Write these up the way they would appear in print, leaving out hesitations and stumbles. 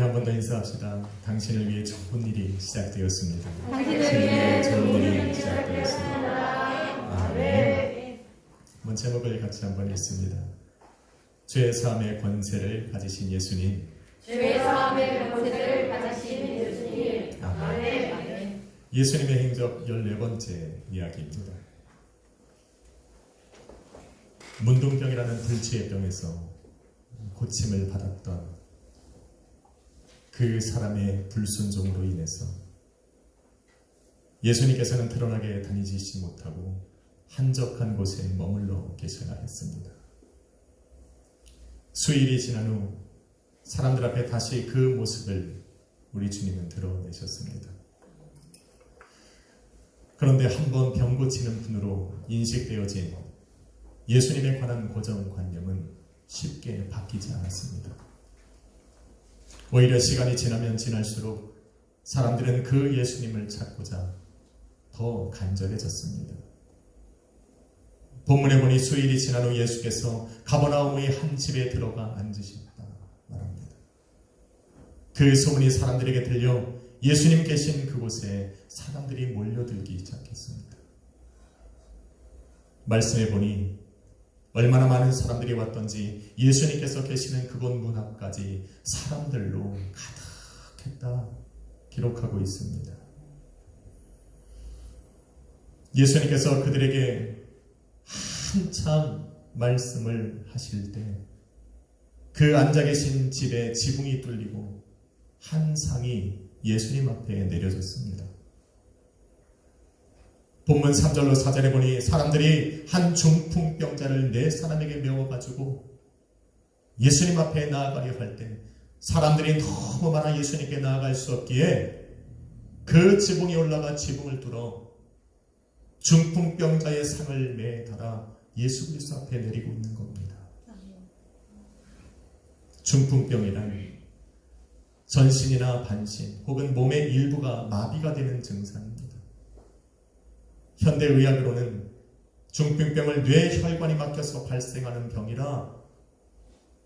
우리 한 번 더 인사합시다. 당신을 위해 좋은 일이 시작되었습니다. 당신을 위해 좋은 일이 시작되었습니다. 아멘. 한번 제목을 같이 한번 읽습니다. 죄 사함의 권세를 가지신 예수님. 죄 사함의 권세를 가지신 예수님. 아멘. 예수님의 행적 14번째 이야기입니다. 문둥병이라는 불치의 병에서 고침을 받았던 그 사람의 불순종으로 인해서 예수님께서는 드러나게 다니지 못하고 한적한 곳에 머물러 계셔야 했습니다. 수일이 지난 후 사람들 앞에 다시 그 모습을 우리 주님은 드러내셨습니다. 그런데 한번 병 고치는 분으로 인식되어진 예수님에 관한 고정관념은 쉽게 바뀌지 않았습니다. 오히려 시간이 지나면 지날수록 사람들은 그 예수님을 찾고자 더 간절해졌습니다. 본문에 보니 수일이 지난 후 예수께서 가버나움의 한 집에 들어가 앉으셨다 말합니다. 그 소문이 사람들에게 들려 예수님 계신 그곳에 사람들이 몰려들기 시작했습니다. 말씀해 보니 얼마나 많은 사람들이 왔던지 예수님께서 계시는 그곳 문 앞까지 사람들로 가득했다 기록하고 있습니다. 예수님께서 그들에게 한참 말씀을 하실 때 그 앉아 계신 집에 지붕이 뚫리고 한 상이 예수님 앞에 내려졌습니다. 본문 3절로 4절에 보니 사람들이 한 중풍병자를 4사람에게 메워가지고 예수님 앞에 나아가려 할 때 사람들이 너무 많아 예수님께 나아갈 수 없기에 그 지붕이 올라가 지붕을 뚫어 중풍병자의 상을 매달아 예수 그리스도 앞에 내리고 있는 겁니다. 중풍병이란 전신이나 반신 혹은 몸의 일부가 마비가 되는 증상입니다. 현대의학으로는 중풍병을 뇌혈관이 막혀서 발생하는 병이라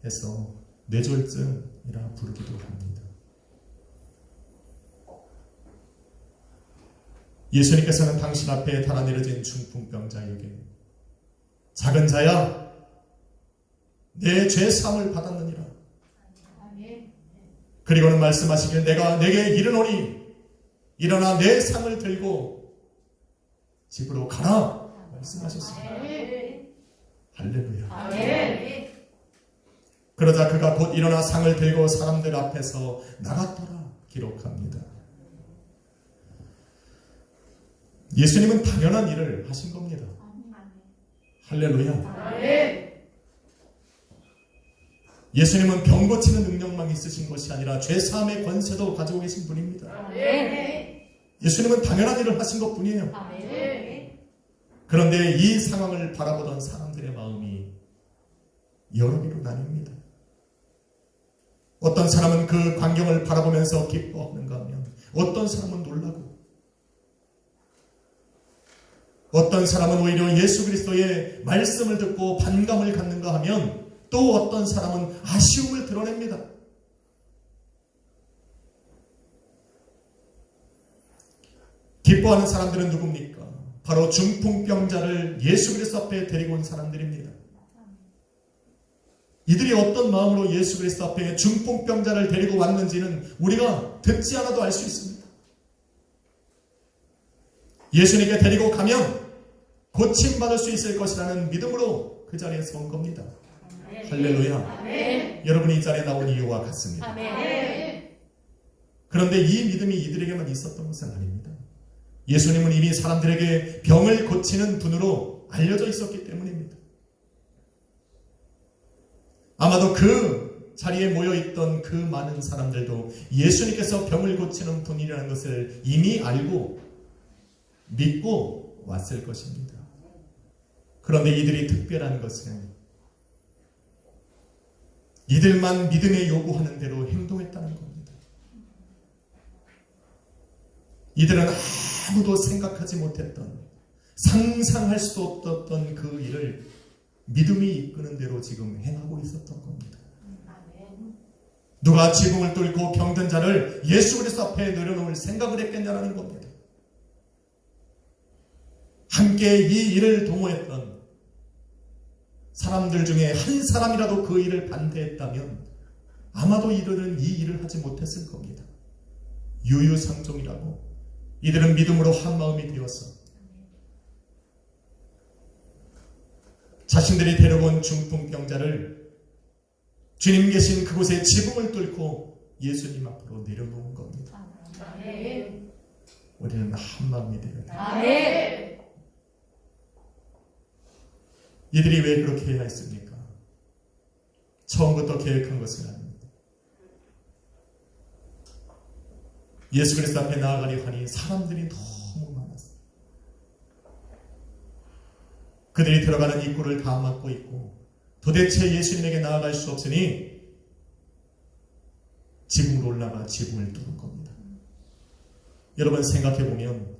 해서 뇌졸중이라 부르기도 합니다. 예수님께서는 당신 앞에 달아내려진 중풍병자에게 작은 자야 내 죄사함을 받았느니라. 그리고는 말씀하시길 내가 내게 이르노니 일어나 내 상을 들고 집으로 가라 말씀하셨습니다. 할렐루야. 그러자 그가 곧 일어나 상을 들고 사람들 앞에서 나갔더라 기록합니다. 예수님은 당연한 일을 하신 겁니다. 할렐루야. 예수님은 병 고치는 능력만 있으신 것이 아니라 죄사함의 권세도 가지고 계신 분입니다. 예수님은 당연한 일을 하신 것뿐이에요. 그런데 이 상황을 바라보던 사람들의 마음이 여러 개로 나뉩니다. 어떤 사람은 그 광경을 바라보면서 기뻐하는가 하면 어떤 사람은 놀라고 어떤 사람은 오히려 예수 그리스도의 말씀을 듣고 반감을 갖는가 하면 또 어떤 사람은 아쉬움을 드러냅니다. 기뻐하는 사람들은 누굽니까? 바로 중풍병자를 예수 그리스도 앞에 데리고 온 사람들입니다. 이들이 어떤 마음으로 예수 그리스도 앞에 중풍병자를 데리고 왔는지는 우리가 듣지 않아도 알 수 있습니다. 예수님께 데리고 가면 고침받을 수 있을 것이라는 믿음으로 그 자리에 선 겁니다. 할렐루야. 아멘. 여러분이 이 자리에 나온 이유와 같습니다. 아멘. 그런데 이 믿음이 이들에게만 있었던 것은 아닙니다. 예수님은 이미 사람들에게 병을 고치는 분으로 알려져 있었기 때문입니다. 아마도 그 자리에 모여있던 그 많은 사람들도 예수님께서 병을 고치는 분이라는 것을 이미 알고 믿고 왔을 것입니다. 그런데 이들이 특별한 것은 이들만 믿음에 요구하는 대로 행동했다는 겁니다. 이들은 아무도 생각하지 못했던, 상상할 수도 없었던 그 일을 믿음이 이끄는 대로 지금 행하고 있었던 겁니다. 누가 지붕을 뚫고 병든 자를 예수 그리스도 앞에 내려놓을 생각을 했겠냐라는 겁니다. 함께 이 일을 동호했던 사람들 중에 한 사람이라도 그 일을 반대했다면 아마도 이들은 이 일을 하지 못했을 겁니다. 유유상종이라고 이들은 믿음으로 한 마음이 되었어 자신들이 데려온 중풍병자를 주님 계신 그곳에 지붕을 뚫고 예수님 앞으로 내려놓은 겁니다. 아멘. 우리는 한 마음이 되어야 돼요. 아멘. 이들이 왜 그렇게 해야 했습니까? 처음부터 계획한 것은 아닙니다. 예수 그리스도 앞에 나아가려 하니 사람들이 너무 많았어요. 그들이 들어가는 입구를 다 막고 있고 도대체 예수님에게 나아갈 수 없으니 지붕으로 올라가 지붕을 뚫은 겁니다. 여러분 생각해보면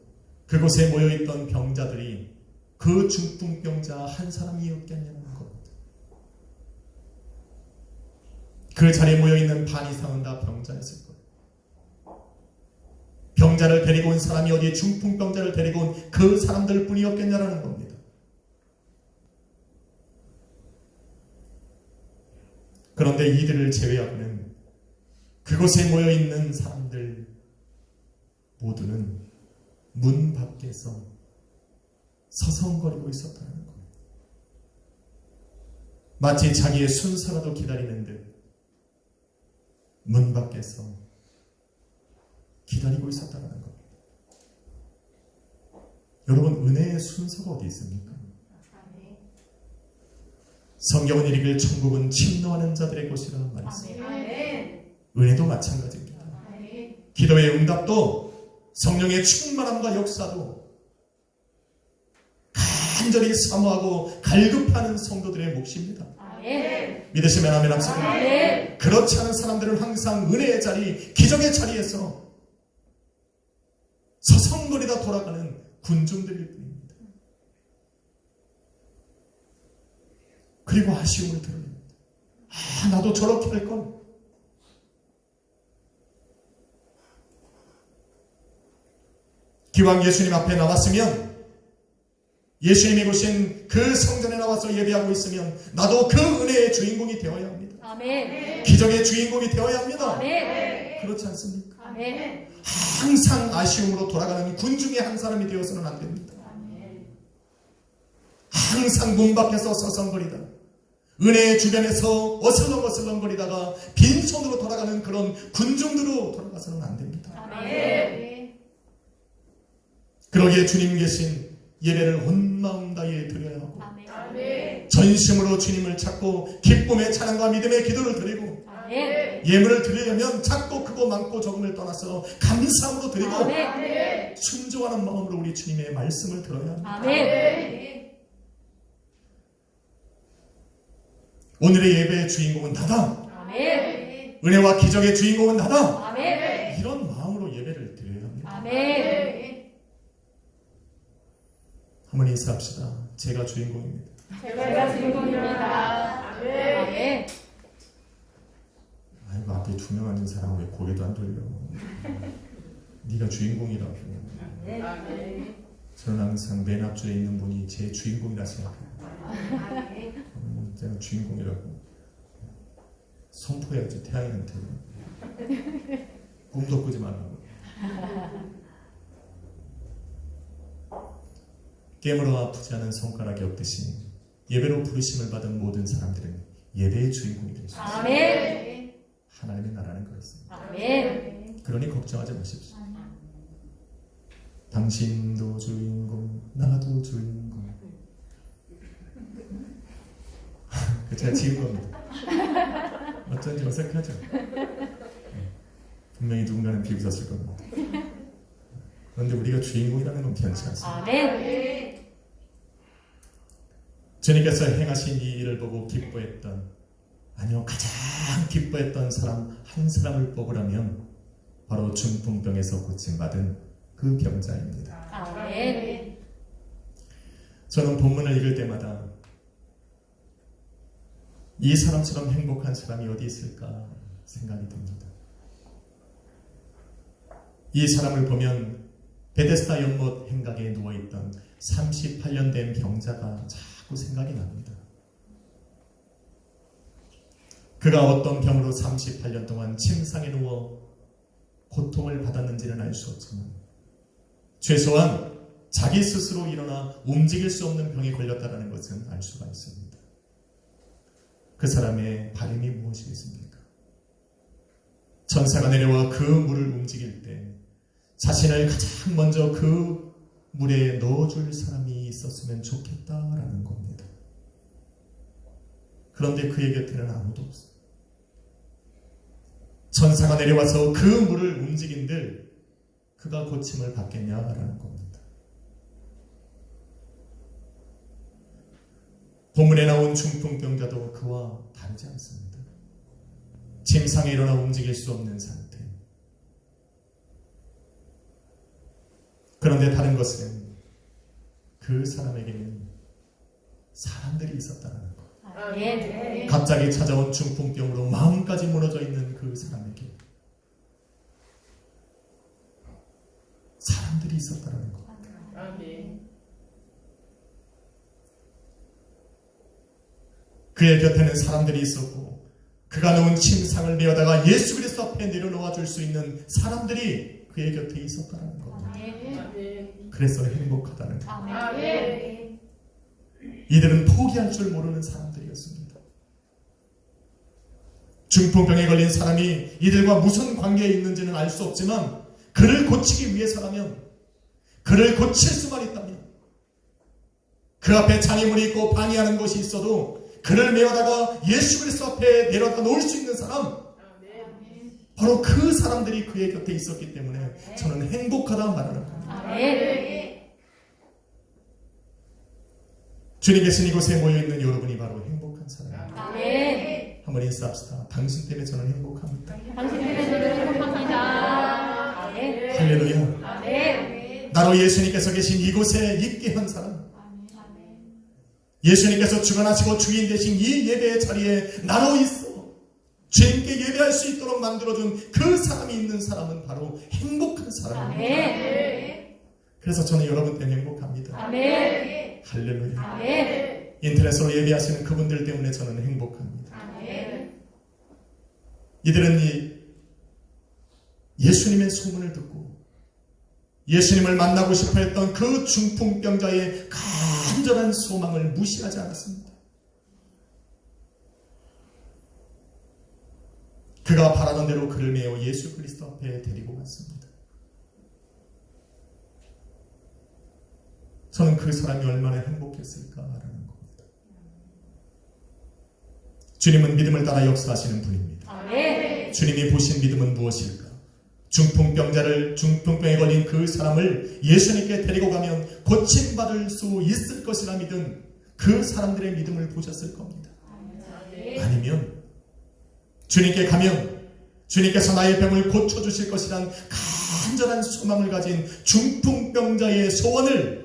그곳에 모여있던 병자들이 그 중풍병자 한 사람이었겠냐는 겁니다. 그 자리에 모여있는 반 이상은 다 병자였을 거예요. 병자를 데리고 온 사람이 어디 중풍병자를 데리고 온 그 사람들 뿐이었겠냐라는 겁니다. 그런데 이들을 제외하고는 그곳에 모여있는 사람들 모두는 문 밖에서 서성거리고 있었다는 겁니다. 마치 자기의 순서라도 기다리는 듯 문 밖에서 기다리고 있었다는 겁니다. 여러분 은혜의 순서가 어디 있습니까? 성경은 이르기를 천국은 침노하는 자들의 곳이라는 말이 있습니다. 은혜도 마찬가지입니다. 기도의 응답도 성령의 충만함과 역사도 간절히 사모하고 갈급하는 성도들의 몫입니다. 믿으시면 아멘 합시다. 그렇지 않은 사람들은 항상 은혜의 자리, 기적의 자리에서 서성거리다 돌아가는 군중들일 뿐입니다. 그리고 아쉬움을 드러냅니다. 나도 저렇게 할 걸. 기왕 예수님 앞에 나왔으면 예수님이 보신 그 성전에 나와서 예배하고 있으면 나도 그 은혜의 주인공이 되어야 합니다. 아멘. 기적의 주인공이 되어야 합니다. 아멘. 그렇지 않습니까? 아멘. 항상 아쉬움으로 돌아가는 군중의 한 사람이 되어서는 안 됩니다. 항상 문 밖에서 서성거리다 은혜의 주변에서 어슬렁어슬렁거리다가 빈손으로 돌아가는 그런 군중들로 돌아가서는 안 됩니다. 아멘. 그러기에 주님 계신 예배를 온 마음 다해 드려야 하고 아멘. 전심으로 주님을 찾고 기쁨의 찬양과 믿음의 기도를 드리고 아멘. 예물을 드리려면 작고 크고 많고 적음을 떠나서 감사함으로 드리고 아멘. 순종하는 마음으로 우리 주님의 말씀을 들어야 합니다. 아멘. 오늘의 예배의 주인공은 나다. 아멘. 은혜와 기적의 주인공은 나다. 아멘. 이런 마음으로 예배를 드려야 합니다. 아멘. 한번 인사합시다. 제가 주인공입니다. 제가 주인공입니다. 아멘. 아이고 앞에 두 명 앉은 사람은 왜 고개도 안 돌려. 네가 주인공이라고. 아멘. 저는 항상 맨 앞줄에 있는 분이 제 주인공이라 생각해요. 제가 주인공이라고 선포해야지 태양이한테. 꿈도 꾸지 말라고. 깨물어 아프지 않은 손가락이 없듯이 예배로 부르심을 받은 모든 사람들은 예배의 주인공이 될 수 있습니다. 아멘. 하나님의 나라는 그렇습니다. 아멘. 그러니 걱정하지 마십시오. 당신도 주인공, 나도 주인공. 그 제가 지은 겁니다. 어쩐지 어색하죠? 분명히 누군가는 비웃었을 겁니다. 그런데 우리가 주인공이라는 건 변치 않습니다. 아멘. 주님께서 행하신 이 일을 보고 기뻐했던, 아니요 가장 기뻐했던 사람 한 사람을 뽑으라면 바로 중풍병에서 고침받은 그 병자입니다. 아멘. 저는 본문을 읽을 때마다 이 사람처럼 행복한 사람이 어디 있을까 생각이 듭니다. 이 사람을 보면 베데스다 연못 행각에 누워있던 38년 된 병자가 자꾸 생각이 납니다. 그가 어떤 병으로 38년 동안 침상에 누워 고통을 받았는지는 알 수 없지만 최소한 자기 스스로 일어나 움직일 수 없는 병에 걸렸다는 것은 알 수가 있습니다. 그 사람의 바람이 무엇이겠습니까? 천사가 내려와 그 물을 움직일 때 자신을 가장 먼저 그 물에 넣어줄 사람이 있었으면 좋겠다라는 겁니다. 그런데 그의 곁에는 아무도 없어요. 천사가 내려와서 그 물을 움직인들 그가 고침을 받겠냐라는 겁니다. 본문에 나온 중풍병자도 그와 다르지 않습니다. 침상에 일어나 움직일 수 없는 상태. 그런데 다른 것은 그 사람에게는 사람들이 있었다는 것. 갑자기 찾아온 중풍병으로 마음까지 무너져 있는 그 사람에게 사람들이 있었다는 것. 그의 곁에는 사람들이 있었고 그가 놓은 침상을 메어다가 예수 그리스도 앞에 내려놓아 줄 수 있는 사람들이 그의 곁에 있었다는 것. 그래서 행복하다는 것. 이들은 포기할 줄 모르는 사람들이었습니다. 중풍병에 걸린 사람이 이들과 무슨 관계에 있는지는 알 수 없지만 그를 고치기 위해서라면, 그를 고칠 수만 있다면, 그 앞에 장애물이 있고 방해하는 것이 있어도 그를 메어다가 예수 그리스도 앞에 내려다 놓을 수 있는 사람, 바로 그 사람들이 그의 곁에 있었기 때문에 저는 행복하다 말하는 겁니다. 주님께서 이곳에 모여있는 여러분이 바로 행복한 사람입니다. 한번 인사합시다. 당신 때문에 저는 행복합니다. 당신 때문에 저는 행복합니다. 할렐루야. 나로 예수님께서 계신 이곳에 있게 한 사람, 예수님께서 주관하시고 주인 되신 이 예배의 자리에 나로 있어 주님께 예배할 수 있도록 만들어준 그 사람이 있는 사람은 바로 행복한 사람입니다. 그래서 저는 여러분 때문에 행복합니다. 할렐루야. 인터넷으로 예배하시는 그분들 때문에 저는 행복합니다. 이들은 예수님의 소문을 듣고 예수님을 만나고 싶어 했던 그 중풍병자의 간절한 소망을 무시하지 않았습니다. 그가 바라던 대로 그를 메어 예수 그리스도 앞에 데리고 갔습니다. 저는 그 사람이 얼마나 행복했을까라는 겁니다. 주님은 믿음을 따라 역사하시는 분입니다. 주님이 보신 믿음은 무엇일까? 중풍병에 걸린 그 사람을 예수님께 데리고 가면 고침받을 수 있을 것이라 믿은 그 사람들의 믿음을 보셨을 겁니다. 아니면 주님께 가면 주님께서 나의 병을 고쳐주실 것이란 간절한 소망을 가진 중풍병자의 소원을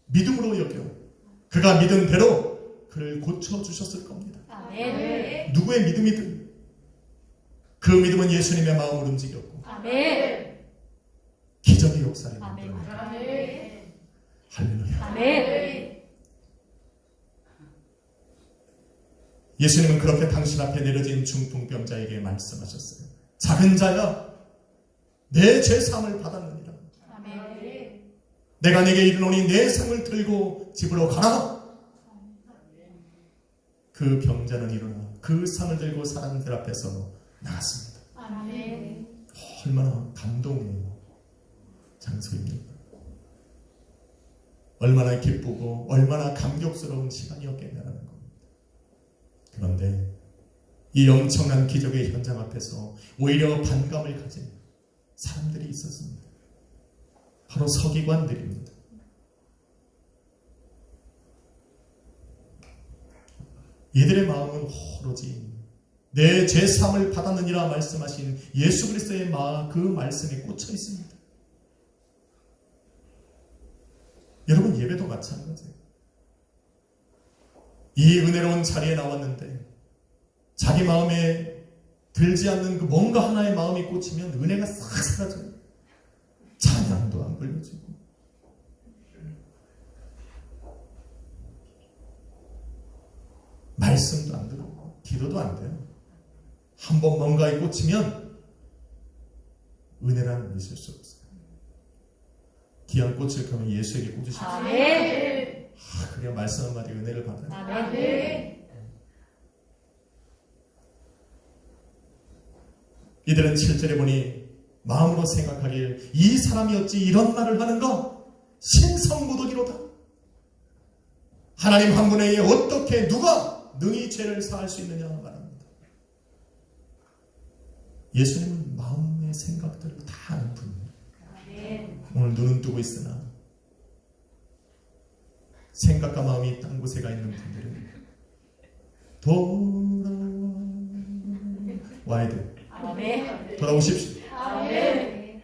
믿음으로 여겨 그가 믿은 대로 그를 고쳐주셨을 겁니다. 누구의 믿음이든 그 믿음은 예수님의 마음을 움직였고 기적의 역사를 만들어냅니다. 할렐루야. 예수님은 그렇게 당신 앞에 내려진 중풍병자에게 말씀하셨어요. 작은 자야, 내 죄사함을 받았느니라. 내가 내게 이르노니 내 상을 들고 집으로 가라. 그 병자는 일어나 그 상을 들고 사람들 앞에서 나갔습니다. 얼마나 감동의 장소입니까? 얼마나 기쁘고 얼마나 감격스러운 시간이었겠냐라는 겁니다. 그런데 이 엄청난 기적의 현장 앞에서 오히려 반감을 가진 사람들이 있었습니다. 바로 서기관들입니다. 이들의 마음은 오로지 내 죄사함을 받았느니라 말씀하신 예수 그리스도의 그 말씀에 꽂혀 있습니다. 여러분, 예배도 마찬가지예요. 이 은혜로운 자리에 나왔는데 자기 마음에 들지 않는 그 뭔가 하나의 마음이 꽂히면 은혜가 싹 사라져요. 찬양도 안 불려지고 말씀도 안 들고 기도도 안 돼요. 한번 뭔가에 꽂히면 은혜라는 있을 수 없어요. 귀한 꽃을 가면 예수에게 꽂으십시오. 아멘. 그래야 말씀 한마디 은혜를 받아요. 아멘. 이들은 7절에 보니 마음으로 생각하길 이 사람이 어찌 이런 말을 하는가? 신성모독이로다. 하나님 한 분에 의해 어떻게 누가 능히 죄를 사할 수 있느냐 말합니다. 예수님은 마음의 생각들을 다 아는 분이에요. 오늘 눈은 뜨고 있으나 생각과 마음이 딴 곳에 가 있는 분들은 돌아와야 돼요. 아멘. 돌아오십시오. 아멘.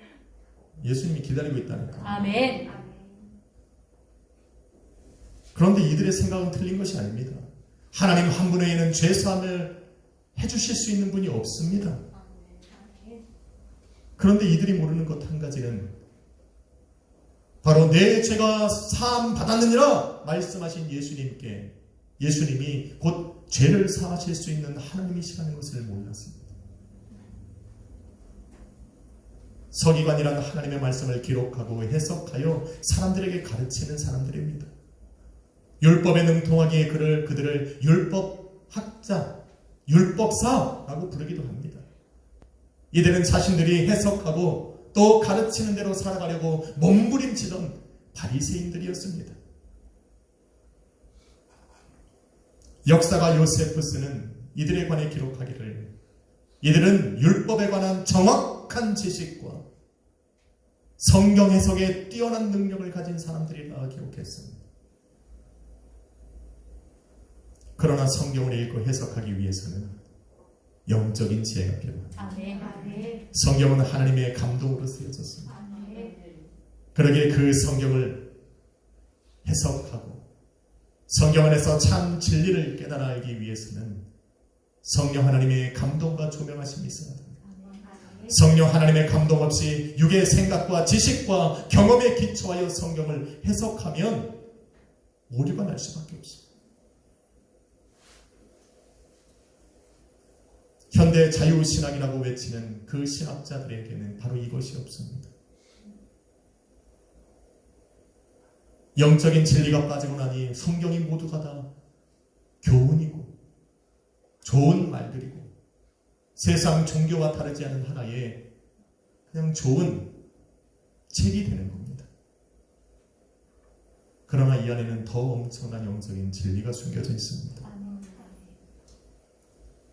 예수님이 기다리고 있다니까. 아멘. 그런데 이들의 생각은 틀린 것이 아닙니다. 하나님 한 분에게는 죄사함을 해주실 수 있는 분이 없습니다. 그런데 이들이 모르는 것 한 가지는 바로 내 죄가 사함 받았느니라 말씀하신 예수님이 곧 죄를 사하실 수 있는 하나님이시라는 것을 몰랐습니다. 서기관이라는 하나님의 말씀을 기록하고 해석하여 사람들에게 가르치는 사람들입니다. 율법에 능통하기에 그들을 율법학자, 율법사라고 부르기도 합니다. 이들은 자신들이 해석하고 또 가르치는 대로 살아가려고 몸부림치던 바리새인들이었습니다. 역사가 요세푸스는 이들에 관해 기록하기를 이들은 율법에 관한 정확한 지식과 성경 해석에 뛰어난 능력을 가진 사람들이라 기록했습니다. 그러나 성경을 읽고 해석하기 위해서는 영적인 지혜가 필요합니다. 아멘. 성경은 하나님의 감동으로 쓰여졌습니다. 그러기에 그 성경을 해석하고 성경 안에서 참 진리를 깨달아 알기 위해서는 성령 하나님의 감동과 조명하심이 있어야 됩니다. 성령 하나님의 감동 없이 육의 생각과 지식과 경험에 기초하여 성경을 해석하면 오류가 날 수밖에 없습니다. 현대 자유신학이라고 외치는 그 신학자들에게는 바로 이것이 없습니다. 영적인 진리가 빠지고 나니 성경이 모두가 다 교훈이고 좋은 말들이고 세상 종교와 다르지 않은 하나의 그냥 좋은 책이 되는 겁니다. 그러나 이 안에는 더 엄청난 영적인 진리가 숨겨져 있습니다.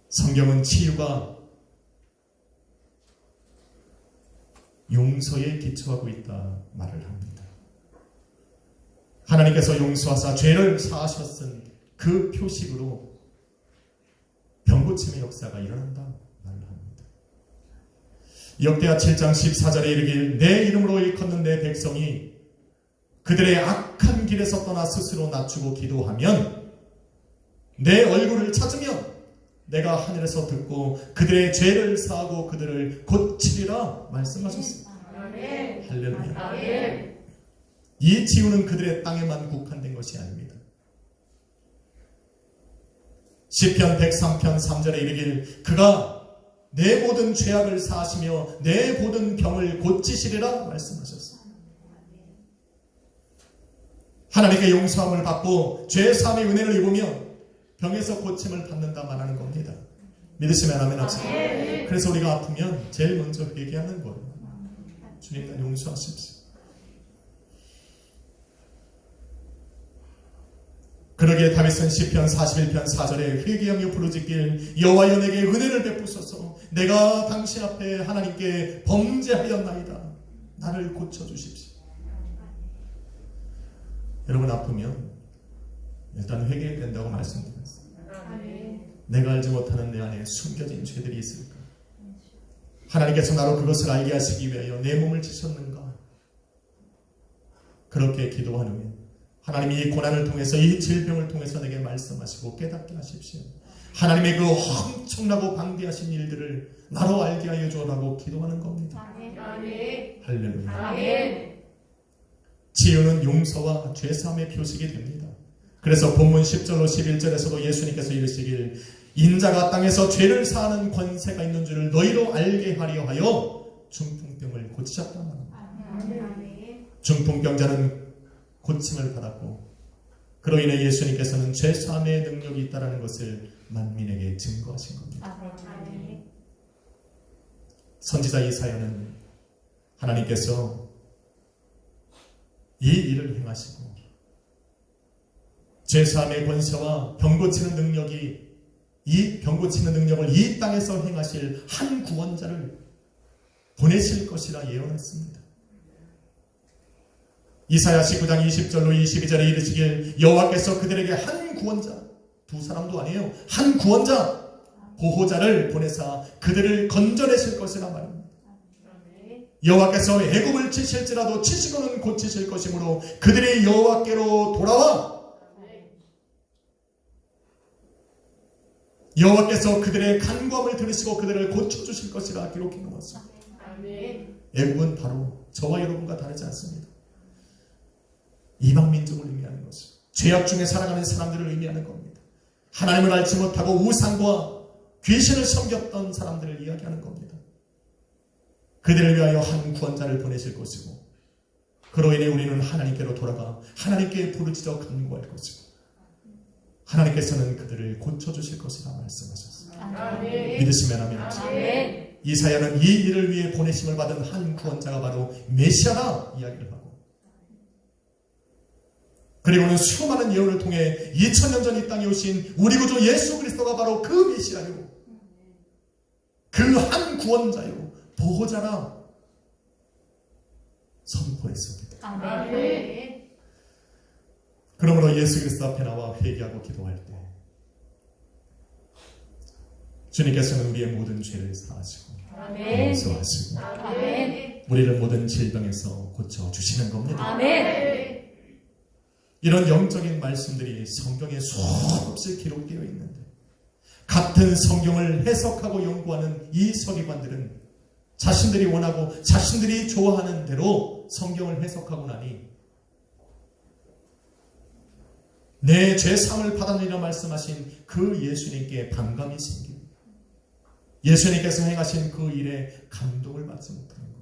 성경은 치유가 용서에 기초하고 있다 말을 합니다. 하나님께서 용서하사 죄를 사하셨은 그 표식으로 병고침의 역사가 일어난다 말을 합니다. 역대하 7장 14절에 이르길 내 이름으로 일컫는 내 백성이 그들의 악한 길에서 떠나 스스로 낮추고 기도하면 내 얼굴을 찾으면 내가 하늘에서 듣고 그들의 죄를 사하고 그들을 고치리라 말씀하셨습니다. 할렐루야. 이 치유는 그들의 땅에만 국한된 것이 아닙니다. 시편 103편 3절에 이르길 그가 내 모든 죄악을 사하시며 내 모든 병을 고치시리라 말씀하셨습니다. 하나님께 용서함을 받고 죄 사함의 은혜를 입으며 병에서 고침을 받는다 말하는 겁니다. 믿으시면 아멘 합시다. 그래서 우리가 아프면 제일 먼저 회개하는 거예요. 주님 날 용서하십시오. 그러기에 다윗은 시편 41편 4절에 회개하며 부르짖길 여호와여 내게 은혜를 베푸소서 내가 당신 앞에 하나님께 범죄하였나이다. 나를 고쳐주십시오. 여러분 아프면 일단 회개해야 된다고 말씀드렸어요. 내가 알지 못하는 내 안에 숨겨진 죄들이 있을까? 하나님께서 나로 그것을 알게 하시기 위하여 내 몸을 치셨는가? 그렇게 기도한 후에 하나님이 이 고난을 통해서 이 질병을 통해서 내게 말씀하시고 깨닫게 하십시오. 하나님의 그 엄청나고 방대하신 일들을 나로 알게 하여 주라고 기도하는 겁니다. 아멘. 할렐루야. 아멘. 지은은 용서와 죄사함의 표식이 됩니다. 그래서 본문 10절로 11절에서도 예수님께서 이르시길 인자가 땅에서 죄를 사하는 권세가 있는 줄을 너희로 알게 하려 하여 중풍병을 고치셨다 말합니다. 아멘. 중풍병자는 고침을 받았고 그로 인해 예수님께서는 죄사함의 능력이 있다는 것을 만민에게 증거하신 겁니다. 아멘. 선지자 이사야는 하나님께서 이 일을 행하시고 죄사함의 권세와 병 고치는 능력을 이 땅에서 행하실 한 구원자를 보내실 것이라 예언했습니다. 이사야 19장 20절로 22절에 이르시길 여호와께서 그들에게 한 구원자, 두 사람도 아니에요, 한 구원자, 보호자를 보내사 그들을 건져내실 것이라 말입니다. 여호와께서 애굽을 치실지라도 치시고는 고치실 것이므로 그들이 여호와께로 돌아와 여호와께서 그들의 간구함을 들으시고 그들을 고쳐주실 것이라 기록해 놓았습니다. 애굽은 바로 저와 여러분과 다르지 않습니다. 이방 민족을 의미하는 것이죠. 죄악 중에 살아가는 사람들을 의미하는 겁니다. 하나님을 알지 못하고 우상과 귀신을 섬겼던 사람들을 이야기하는 겁니다. 그들을 위하여 한 구원자를 보내실 것이고 그로 인해 우리는 하나님께로 돌아가 하나님께 부르짖어 간구할 것이고 하나님께서는 그들을 고쳐주실 것이라 말씀하셨습니다. 아멘. 믿으시면 아멘. 아멘. 이사야는 이 일을 위해 보내심을 받은 한 구원자가 바로 메시아다 이야기를 하고 그리고는 수많은 예언을 통해 2000년 전 이 땅에 오신 우리 구주 예수 그리스도가 바로 그 메시아요, 그 한 구원자요, 보호자라 선포했습니다. 아멘. 그러므로 예수 그리스도 앞에 나와 회개하고 기도할 때 주님께서는 우리의 모든 죄를 사하시고 아멘. 용서하시고 아멘. 우리를 모든 질병에서 고쳐주시는 겁니다. 아멘. 이런 영적인 말씀들이 성경에 수없이 기록되어 있는데 같은 성경을 해석하고 연구하는 이 서기관들은 자신들이 원하고 자신들이 좋아하는 대로 성경을 해석하고 나니 내 죄사함을 받았느니라 말씀하신 그 예수님께 반감이 생깁니다. 예수님께서 행하신 그 일에 감동을 받지 못하는 겁니다.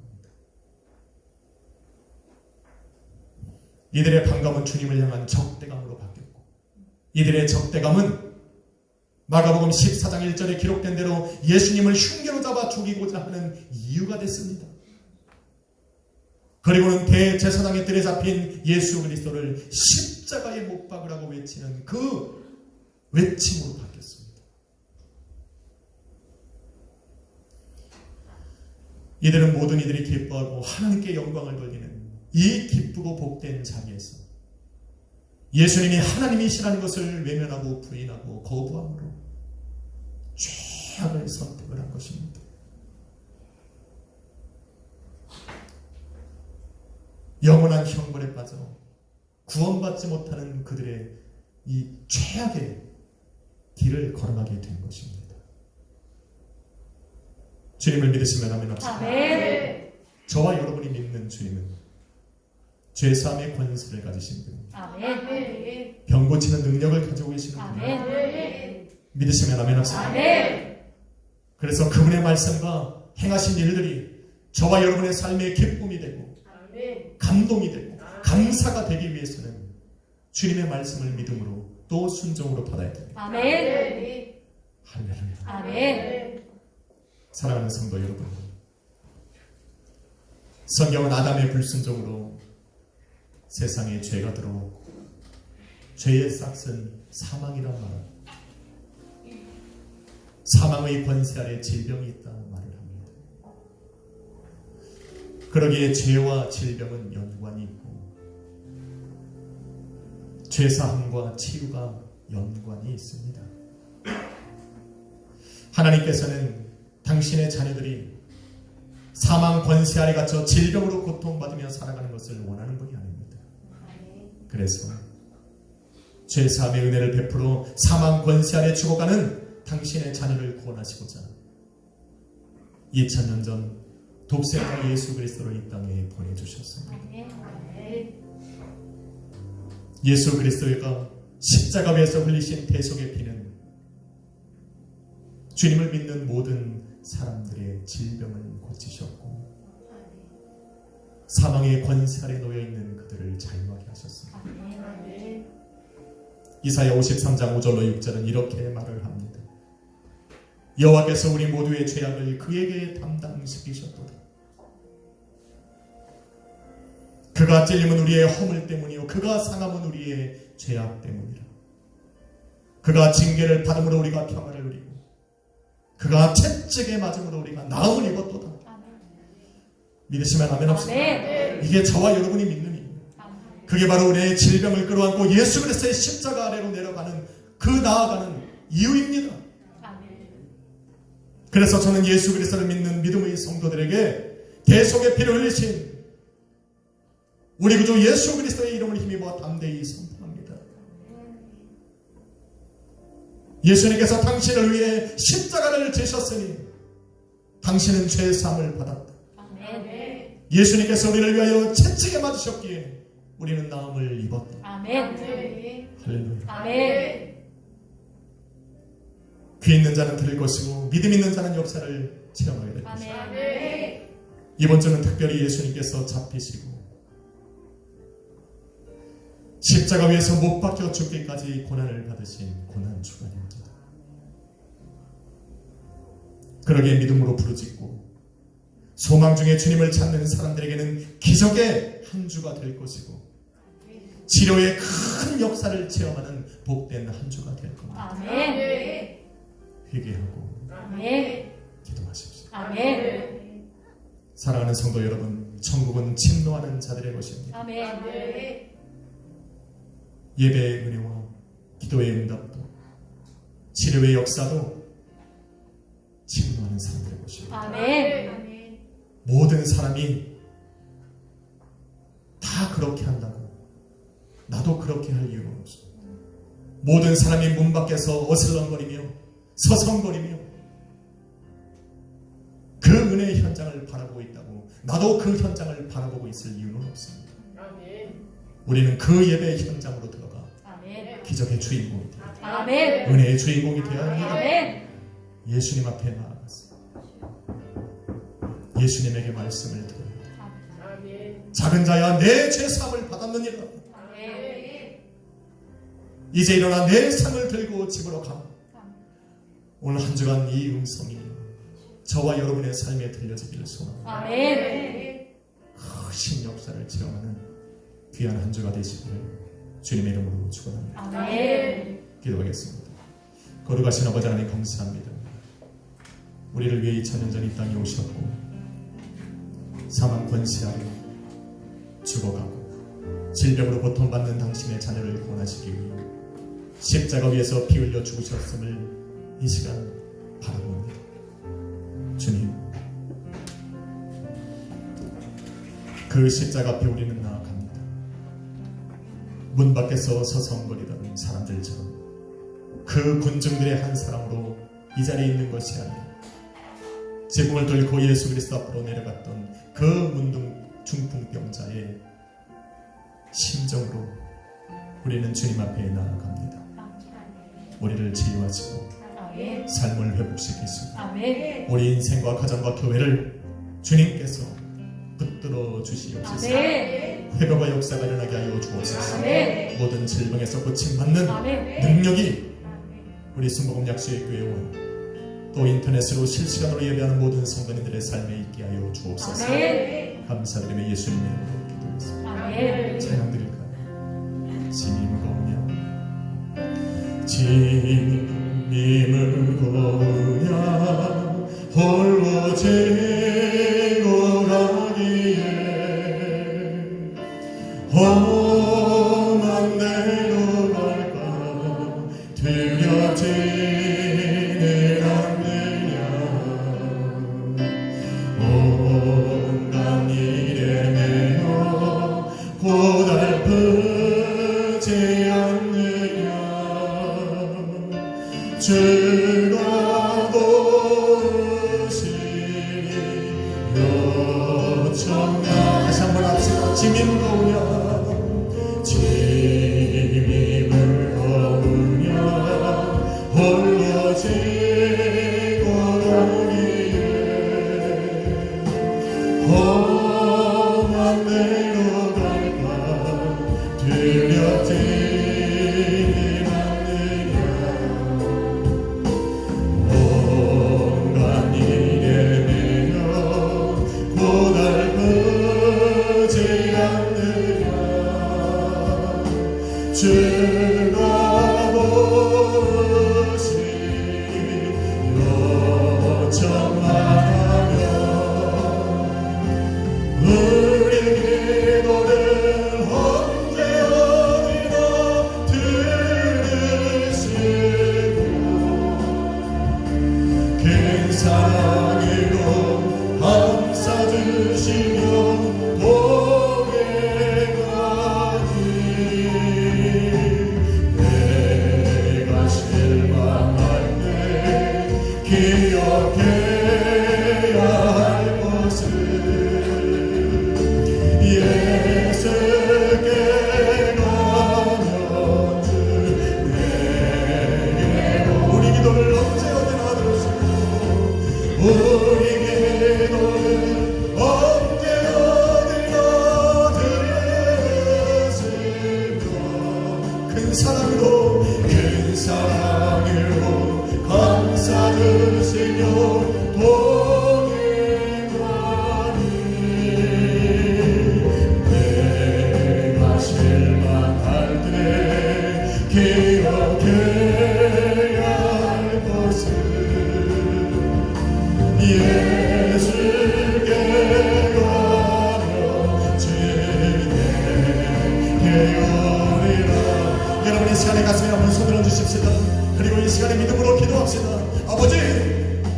이들의 반감은 주님을 향한 적대감으로 바뀌었고 이들의 적대감은 마가복음 14장 1절에 기록된 대로 예수님을 흉계로 잡아 죽이고자 하는 이유가 됐습니다. 그리고는 대제사장의 뜰에 잡힌 예수 그리스도를 십자가에 못 박으라고 외치는 그 외침으로 바뀌었습니다. 이들은 모든 이들이 기뻐하고 하나님께 영광을 돌리는 이 기쁘고 복된 자리에서 예수님이 하나님이시라는 것을 외면하고 부인하고 거부함으로 죄악을 선택을 한 것입니다. 영원한 형벌에 빠져 구원받지 못하는 그들의 이 최악의 길을 걸어가게 된 것입니다. 주님을 믿으시면 아멘 합시다. 아멘. 저와 여러분이 믿는 주님은 죄사함의 권세를 가지신 분, 아멘. 병 고치는 능력을 가지고 계시는 분, 아멘. 믿으시면 아멘 합시다. 아멘. 그래서 그분의 말씀과 행하신 일들이 저와 여러분의 삶의 기쁨이 되고 감동이 되고 감사가 되기 위해서는 주님의 말씀을 믿음으로 또 순종으로 받아야 됩니다. 아멘. 할렐루야. 아멘. 사랑하는 성도 여러분, 성경은 아담의 불순종으로 세상에 죄가 들어오고 죄의 싹은 사망이란 말을, 사망의 권세 아래 질병이 있다는 말을 합니다. 그러기에 죄와 질병은 연관이 있고 죄사함과 치유가 연관이 있습니다. 하나님께서는 당신의 자녀들이 사망 권세 아래 갇혀 질병으로 고통받으며 살아가는 것을 원하는 분이 아닙니다. 그래서 죄사함의 은혜를 베풀어 사망 권세 아래 죽어가는 당신의 자녀를 구원하시고자 2000년 전 독생자 예수 그리스도를 이 땅에 보내주셨습니다. 예수 그리스도가 십자가 위에서 흘리신 대속의 피는 주님을 믿는 모든 사람들의 질병을 고치셨고 사망의 권세 아래 놓여있는 그들을 자유하게 하셨습니다. 이사야 53장 5절로 6절은 이렇게 말을 합니다. 여호와께서 우리 모두의 죄악을 그에게 담당시키셨도다. 그가 찔림은 우리의 허물 때문이요 그가 상함은 우리의 죄악 때문이라. 그가 징계를 받음으로 우리가 평안을 누리고 그가 채찍에 맞음으로 우리가 나음을 입었도다. 믿으시면 아멘 합시다. 이게 저와 여러분이 믿는 이유. 그게 바로 우리의 질병을 끌어안고 예수 그리스도의 십자가 아래로 내려가는 그 나아가는 이유입니다. 그래서 저는 예수 그리스도를 믿는 믿음의 성도들에게 대속의 피를 흘리신 우리 구주 예수 그리스도의 이름을 힘입어 담대히 선포합니다. 예수님께서 당신을 위해 십자가를 지셨으니 당신은 죄 사함을 받았다. 예수님께서 우리를 위하여 채찍에 맞으셨기에 우리는 나음을 입었다. 할렐루야. 귀 있는 자는 들을 것이고 믿음 있는 자는 역사를 체험하게 될 것입니다. 이번 주는 특별히 예수님께서 잡히시고 십자가 위에서 못 박혀 죽기까지 고난을 받으신 고난 주간입니다. 그러기에 믿음으로 부르짖고 소망 중에 주님을 찾는 사람들에게는 기적의 한 주가 될 것이고 치료의 큰 역사를 체험하는 복된 한 주가 될 겁니다. 회개하고 기도하십시오. 사랑하는 성도 여러분, 천국은 침노하는 자들의 것입니다. 예배의 은혜와 기도의 응답도 치료의 역사도 침노하는 사람들의 것입니다. 모든 사람이 다 그렇게 한다고 나도 그렇게 할 이유는 없습니다. 모든 사람이 문 밖에서 어슬렁거리며 서성거리며 그 은혜의 현장을 바라보고 있다고 나도 그 현장을 바라보고 있을 이유는 없습니다. 우리는 그 예배의 현장으로 들어가 기적의 주인공이 되어야 합니다. 은혜의 주인공이 되어야 합니다. 예수님 앞에 나아가서 예수님에게 말씀을 들어야 합니다. 작은 자야 내 죄사함을 받았느니라. 이제 일어나 내 상을 들고 집으로 가. 오늘 한 주간 이 음성이 저와 여러분의 삶에 들려지기를 소원합니다. 크신 역사를 체험하는 귀한 한 주가 되시기를 주님의 이름으로 축원합니다. 기도하겠습니다. 거룩하신 아버지 하나님 감사합니다. 우리를 위해 2000년 전 이 땅에 오셨고 사망 권세 아래 죽어가고 질병으로 고통받는 당신의 자녀를 구원하시기 위해 십자가 위에서 피 흘려 죽으셨음을 이 시간 바라봅니다. 주님, 그 십자가 앞에 우리는 나아갑니다. 문 밖에서 서성거리던 사람들처럼 그 군중들의 한 사람으로 이 자리에 있는 것이 아니라 지붕을 뚫고 예수 그리스도 앞으로 내려갔던 그 문둥 중풍병자의 심정으로 우리는 주님 앞에 나아갑니다. 우리를 치유하시고 삶을 회복시키시고 우리 인생과 가정과 교회를 주님께서 붙들어 주시옵소서. 회복의 역사가 일어나게 하여 주옵소서. 모든 질병에서 고침받는 능력이 우리 순복음 약수의 교회와 또 인터넷으로 실시간으로 예배하는 모든 성도님들의 삶에 있게 하여 주옵소서. 감사드리며 예수님 이름으로 기도했습니다. 찬양 드릴까요? 짐을 고냐 홀로 지고 가기에 험한 데로 갈까 두렵지는 않느냐 온갖 일에 매여 고달프지 않느냐 즐거운 사랑으로 감싸주시며 보게 가니 내가 실망할 때 기억해야 할 것은 예수께 가면 주 내게 우리 기도를 언제 어디나 들으시고 우리 기도를 언제 어디나 들으시고 큰 사랑으로 감싸주시며 보게 가니 내가 실망할 때 기억해야 할 것은 예수께 가며 지내게 오리라. 여러분 이 시간에 가슴에 한번 손들어 주십시다. 그리고 이 시간에 믿음으로 기도합시다. 아버지,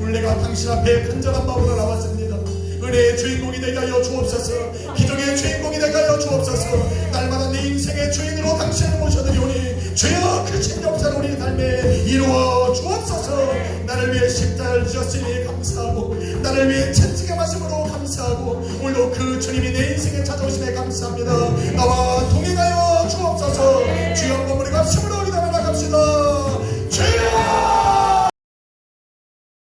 우리가 당신 앞에 간절한 마음으로 나왔습니다. 은혜의 주인공이 되게 하여 주옵소서. 기적의 주인공이 되게 하여 주옵소서. 날마다 내 인생의 주인으로 당신을 모셔드리오니 주여 크신 역사를 우리 삶에 이루어 주옵소서. 나를 위해 십자가를 지셨으니 감사하고 나를 위해 천지의 말씀으로 감사하고 오늘도 그 주님이 내 인생에 찾아오심에 감사합니다. 나와 동행하여 주옵소서. 주여 머무리 감심으로